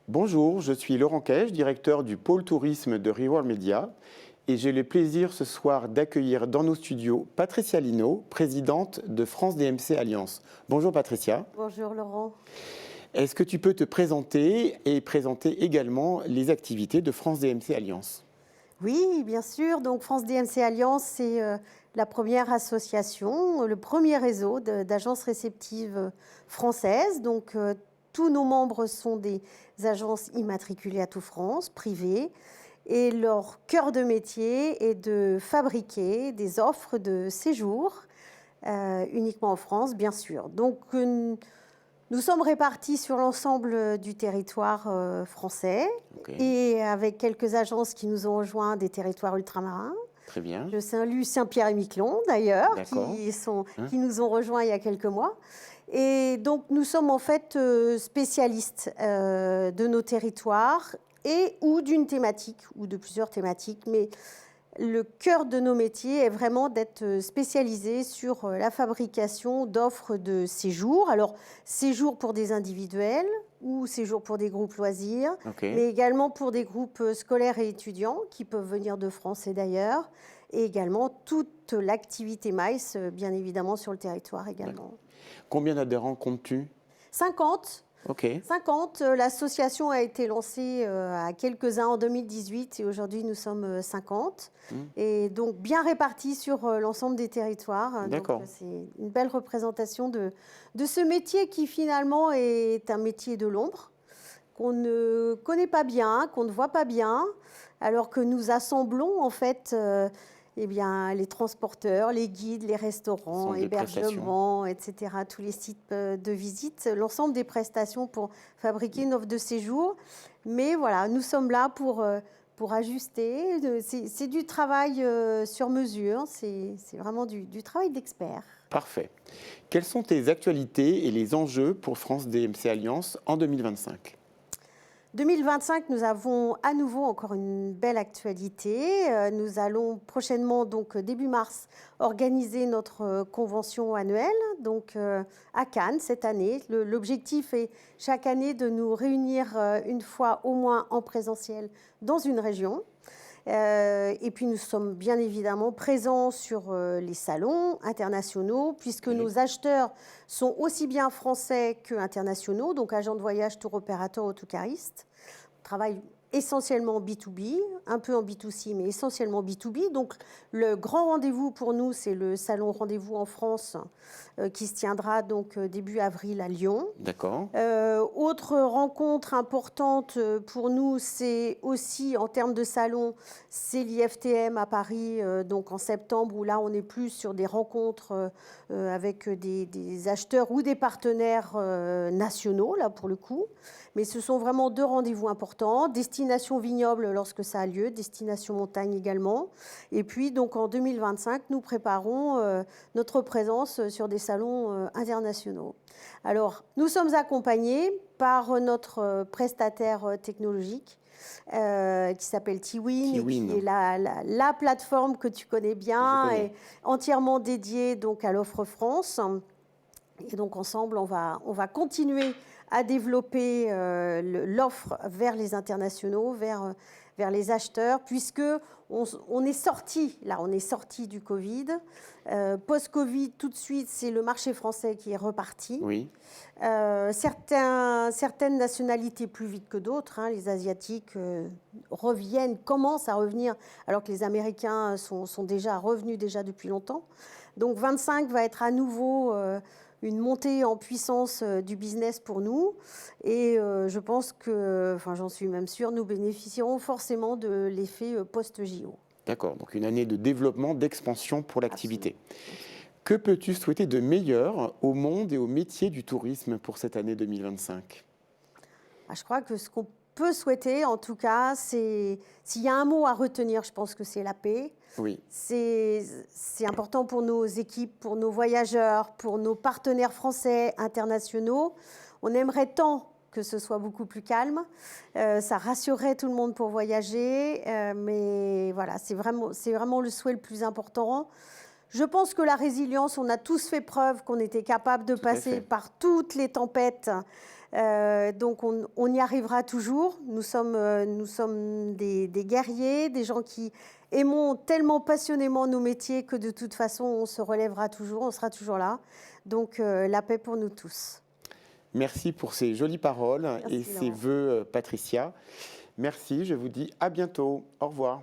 Bonjour, je suis Laurent Cage, directeur du pôle tourisme de Reworld Media et j'ai le plaisir ce soir d'accueillir dans nos studios Patricia Lino, présidente de France DMC Alliance. Bonjour Patricia. Bonjour Laurent. Est-ce que tu peux te présenter et présenter également les activités de France DMC Alliance? Oui, bien sûr. Donc France DMC Alliance, c'est la première association, le premier réseau d'agences réceptives françaises. Donc tous nos membres sont des agences immatriculées à tout France, privées. Et leur cœur de métier est de fabriquer des offres de séjour, uniquement en France, bien sûr. Donc nous sommes répartis sur l'ensemble du territoire français et avec quelques agences qui nous ont rejoints des territoires ultramarins. Très bien. Je salue Saint-Pierre et Miquelon d'ailleurs, qui nous ont rejoints il y a quelques mois. Et donc nous sommes en fait spécialistes de nos territoires et ou d'une thématique ou de plusieurs thématiques. Mais le cœur de nos métiers est vraiment d'être spécialisé sur la fabrication d'offres de séjour. Alors, séjour pour des individuels ou séjour pour des groupes loisirs, mais également pour des groupes scolaires et étudiants qui peuvent venir de France et d'ailleurs, et également toute l'activité MICE, bien évidemment, sur le territoire également. Combien d'adhérents comptes-tu? 50. 50. L'association a été lancée à quelques-uns en 2018 et aujourd'hui nous sommes 50. Et donc bien répartis sur l'ensemble des territoires. D'accord. C'est une belle représentation de ce métier qui finalement est un métier de l'ombre, qu'on ne connaît pas bien, qu'on ne voit pas bien, alors que nous assemblons en fait eh bien, les transporteurs, les guides, les restaurants, hébergements, etc., tous les sites de visite, l'ensemble des prestations pour fabriquer une offre de séjour. Mais voilà, nous sommes là pour ajuster. C'est du travail sur mesure, c'est vraiment du travail d'expert. Parfait. Quelles sont tes actualités et les enjeux pour France DMC Alliance en 2025 ? 2025, nous avons à nouveau encore une belle actualité. Nous allons prochainement, donc début mars, organiser notre convention annuelle, donc à Cannes cette année. L'objectif est chaque année de nous réunir une fois au moins en présentiel dans une région. Et puis nous sommes bien évidemment présents sur les salons internationaux, puisque nos acheteurs sont aussi bien français qu'internationaux, donc agents de voyage, tour opérateurs, autocaristes. On travaille essentiellement B2B, un peu en B2C, mais essentiellement B2B. Donc le grand rendez-vous pour nous, c'est le salon Rendez-vous en France qui se tiendra donc début avril à Lyon. D'accord. Autre rencontre importante pour nous, c'est aussi en termes de salon, c'est l'IFTM à Paris, donc en septembre, où là on est plus sur des rencontres avec des acheteurs ou des partenaires nationaux, là pour le coup. Mais ce sont vraiment deux rendez-vous importants. Destination vignoble lorsque ça a lieu, destination montagne également. Et puis donc en 2025, nous préparons notre présence sur des salons internationaux. Alors, nous sommes accompagnés par notre prestataire technologique qui s'appelle Tiwin, qui est la plateforme que tu connais bien, et entièrement dédiée donc à l'offre France. Et donc ensemble, on va continuer à développer l'offre vers les internationaux, vers les acheteurs, puisque on est sorti du Covid. Post-Covid, tout de suite, c'est le marché français qui est reparti. Oui. Certaines nationalités plus vite que d'autres, hein, les Asiatiques commencent à revenir, alors que les Américains sont déjà revenus depuis longtemps. Donc 25 va être à nouveau une montée en puissance du business pour nous. Et je pense que, j'en suis même sûre, nous bénéficierons forcément de l'effet post-JO. D'accord, donc une année de développement, d'expansion pour l'activité. Que peux-tu souhaiter de meilleur au monde et au métier du tourisme pour cette année 2025 ? Je crois que ce qu'on peut souhaiter, en tout cas, c'est, s'il y a un mot à retenir, je pense que c'est la paix. Oui. C'est important pour nos équipes, pour nos voyageurs, pour nos partenaires français, internationaux. On aimerait tant que ce soit beaucoup plus calme. Ça rassurerait tout le monde pour voyager, mais voilà, c'est vraiment le souhait le plus important. Je pense que la résilience, on a tous fait preuve qu'on était capable de passer par toutes les tempêtes Donc on y arrivera toujours. Nous sommes des guerriers, des gens qui aimons tellement passionnément nos métiers que de toute façon on se relèvera toujours, on sera toujours là. Donc la paix pour nous tous. Merci pour ces jolies paroles Merci, et ces Laurent. vœux, Patricia. Merci, je vous dis à bientôt. Au revoir.